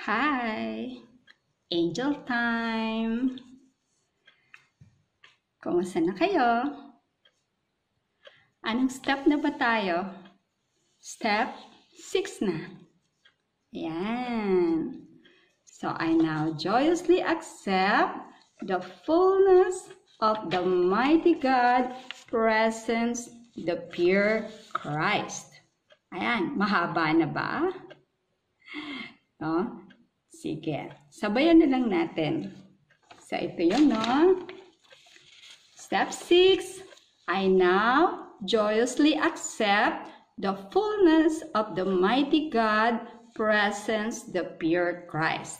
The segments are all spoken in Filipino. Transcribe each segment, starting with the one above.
Hi! Angel time! Kumusta na kayo? Anong step na ba tayo? Step 6 na. Ayan. So, I now joyously accept the fullness of the mighty God presence, the pure Christ. Ayan, mahaba na ba? No? Sige, sabayan na lang natin. So, ito yun, no? Step 6, I now joyously accept the fullness of the mighty God presence, the pure Christ.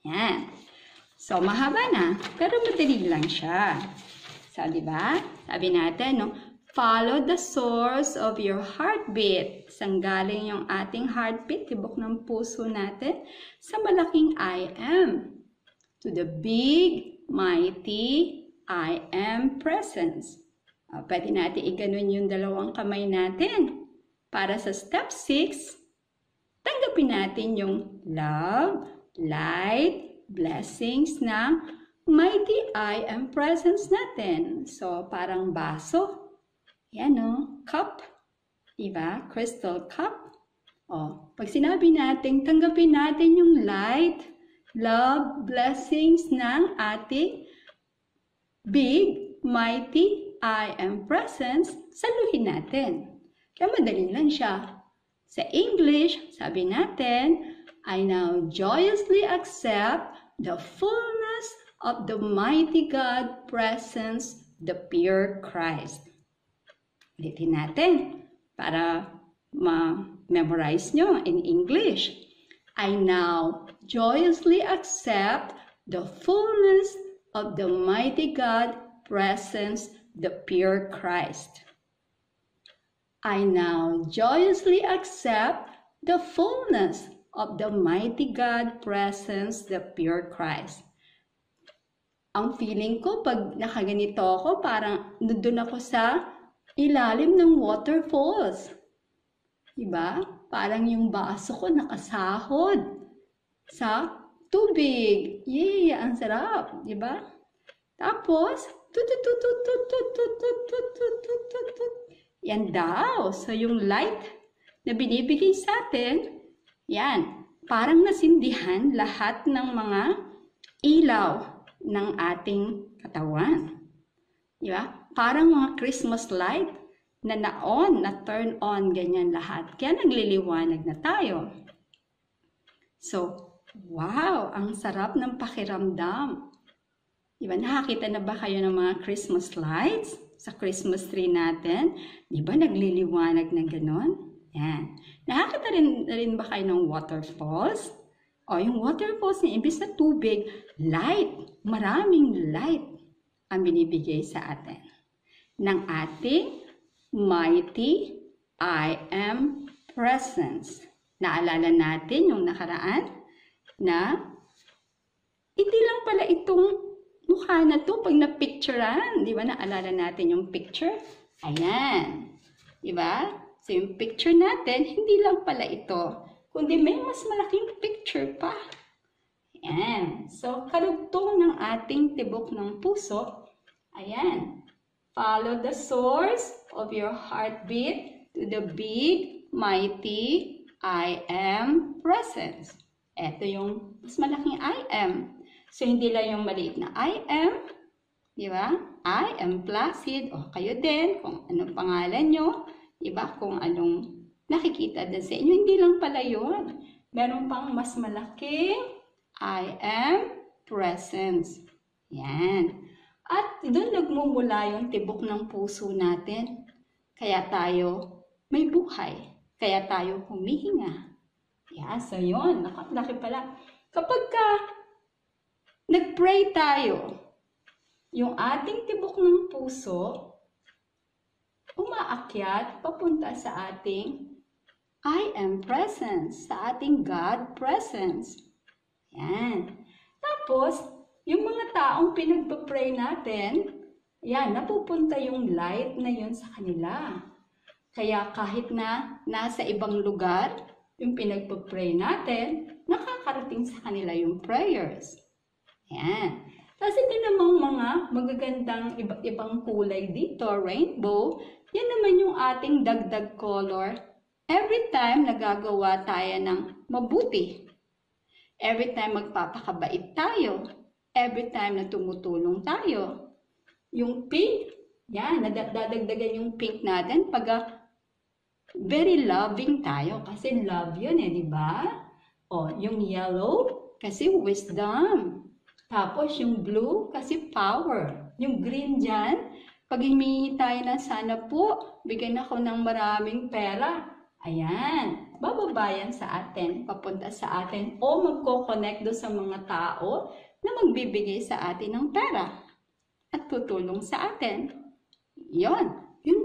Yan. So, mahaba na, pero madali lang siya. So, di ba? Sabi natin, no? Follow the source of your heartbeat. Saan galing yung ating heartbeat, tibok ng puso natin? Sa malaking I am. To the big, mighty I am presence. Pwede natin iganon yung dalawang kamay natin. Para sa step 6, tanggapin natin yung love, light, blessings ng mighty I am presence natin. So, parang baso. Yan o, cup. Diba? Crystal cup. O, pag sinabi natin, tanggapin natin yung light, love, blessings ng ating big, mighty, I am presence, saluhin natin. Kaya madali lang siya. Sa English, sabi natin, I now joyously accept the fullness of the mighty God presence, the pure Christ. Ulitin natin para ma-memorize nyo in English. I now joyously accept the fullness of the mighty God presence, the pure Christ. I now joyously accept the fullness of the mighty God presence, the pure Christ. Ang feeling ko pag nakaganito ako, parang nandun ako sa ilalim ng waterfalls. Diba? Parang yung baso ko nakasahod sa tubig. Yay! Ang sarap. Diba? Tapos, yan daw. So, yung light na binibigay sa atin, yan. Parang nasindihan lahat ng mga ilaw ng ating katawan. Diba? Parang mga Christmas light na na-on, na-turn on, ganyan lahat. Kaya nagliliwanag na tayo. So, wow! Ang sarap ng pakiramdam. Diba? Nakakita na ba kayo ng mga Christmas lights sa Christmas tree natin? Diba? Nagliliwanag na ganon? Yan. Nakakita rin ba kayo ng waterfalls? O, yung waterfalls niya, imbis na tubig, light. Maraming light ang binibigay sa atin ng ating mighty I am presence. Naalala natin yung nakaraan na hindi lang pala itong mukha na to pag na-picturean. Di ba? Naalala natin yung picture? Ayan. Di ba? So yung picture natin, hindi lang pala ito, kundi may mas malaking picture pa. Ayan. So, karugtong ng ating tibok ng puso, ayan. Follow the source of your heartbeat to the big, mighty, I am presence. Ito yung mas malaking I am. So, hindi lang yung maliit na I am. Di ba? I am placid. O, kayo din, kung anong pangalan nyo. Di ba? Kung anong nakikita din sa inyo. Hindi lang pala yun. Meron pang mas malaking I am presence. Yan. At doon nagmumula yung tibok ng puso natin. Kaya tayo may buhay. Kaya tayo humihinga. Yeah, so yun. Laki pala. Kapag nag-pray tayo, yung ating tibok ng puso, umaakyat papunta sa ating I am presence, sa ating God presence. Yan. Tapos, yung mga taong pinagpa-pray natin, yan, napupunta yung light na yun sa kanila. Kaya kahit na nasa ibang lugar, yung pinagpa-pray natin, nakakarating sa kanila yung prayers. Ayan. Tapos ito namang mga magagandang iba't ibang kulay dito, rainbow, yan naman yung ating dagdag color. Every time nagagawa tayo ng mabuti. Every time magpapakabait tayo. Every time na tumutulong tayo. Yung pink, yan, dadagdagan yung pink natin pag very loving tayo. Kasi love yun di ba? O, yung yellow, kasi wisdom. Tapos yung blue, kasi power. Yung green dyan, pag humingi tayo na sana po, bigyan ako ng maraming pera. Ayan, bababayan sa atin, papunta sa atin, o magko-connect do sa mga tao na magbibigay sa atin ng pera at tutulong sa atin. Yun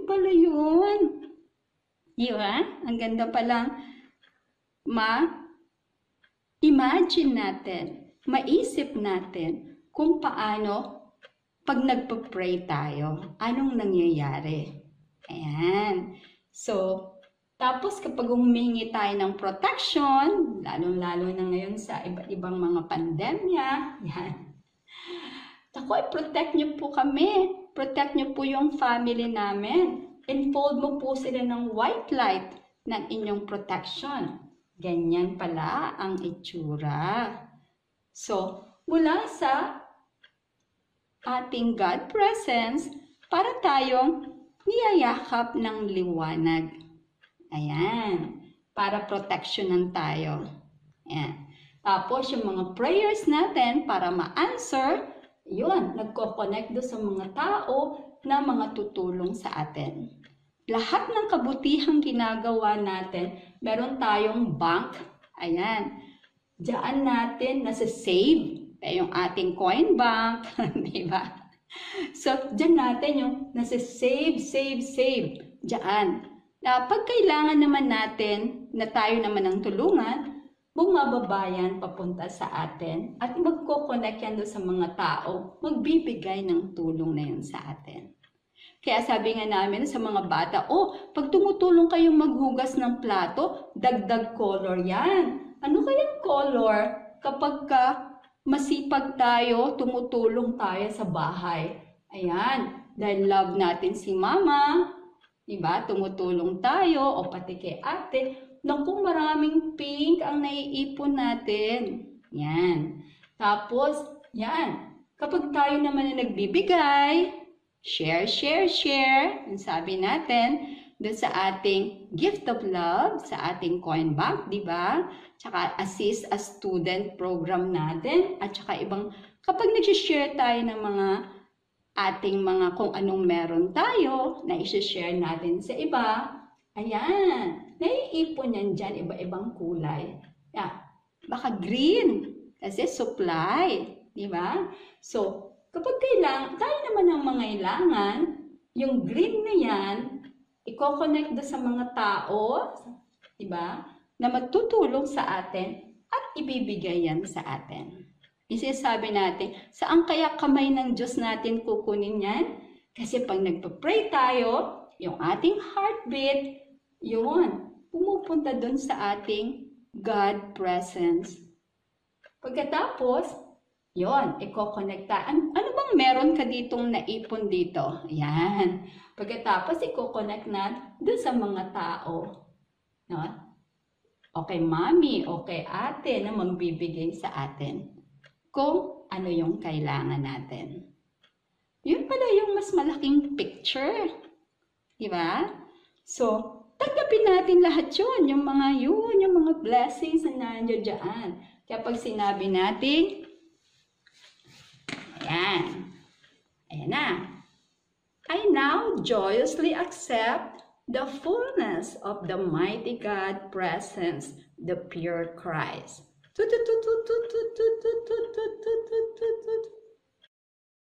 pala yun. Yun, ang ganda palang ma-imagine natin. Maisip natin kung paano pag nagpa-pray tayo, anong nangyayari. Ayan. So, tapos kapag humingi tayo ng protection, lalong-lalo na ngayon sa iba't ibang mga pandemya, yan. Ako, protect niyo po kami. Protect niyo po yung family namin. Enfold mo po sila ng white light ng inyong protection. Ganyan pala ang itsura. So, mula sa ating God presence, para tayong niyayakap ng liwanag. Ayan. Para protectionan tayo. Ayan. Tapos, yung mga prayers natin para ma-answer, yun, nagko-connect do sa mga tao na mga tutulong sa atin. Lahat ng kabutihang ginagawa natin, meron tayong bank. Ayan. Diyan natin nasa-save yung ating coin bank, di ba? So, diyan natin yung nasa-save. Diyan. Na pag kailangan naman natin na tayo naman ang tulungan, bumababayan papunta sa atin at magko-connect yan doon sa mga tao, magbibigay ng tulong na yun sa atin. Kaya sabi nga namin sa mga bata, pag tumutulong kayong maghugas ng plato, dagdag color yan. Ano kayang color kapag masipag tayo, tumutulong tayo sa bahay? Ayan, dahil love natin si mama, diba? Tumutulong tayo, o pati kay ate. Naku, maraming pink ang naiipon natin. Yan. Tapos, yan. Kapag tayo naman na nagbibigay, share. Ang sabi natin, doon sa ating gift of love, sa ating coin bank, di ba? Tsaka assist a student program natin. At tsaka ibang, kapag nag-share tayo ng mga ating mga kung anong meron tayo, na i-share natin sa iba, ayan, naiipon yan dyan, iba-ibang kulay. Yeah. Baka green, kasi supply, di ba? So, kapag kailangan, tayo naman ang mangailangan, yung green na yan, i-connect do sa mga tao, di ba? Na magtutulong sa atin at ibibigay yan sa atin. Isasabi natin, saan kaya kamay ng Diyos natin kukunin yan? Kasi pag nagpa-pray tayo, yung ating heartbeat, yun, pumupunta doon sa ating God presence. Pagkatapos, yun, i-connect tayo. Ano bang meron ka ditong naipon dito? Ayan. Pagkatapos, i-connect na doon sa mga tao. No? O kay mami, o kay ate na magbibigay sa atin. Kung ano yung kailangan natin. Yun pala yung mas malaking picture. Diba? So, tanggapin natin lahat yun. Yung mga blessings na nandiyo dyan. Kaya pag sinabi natin, ayan na. I now joyously accept the fullness of the mighty God presence, the pure Christ.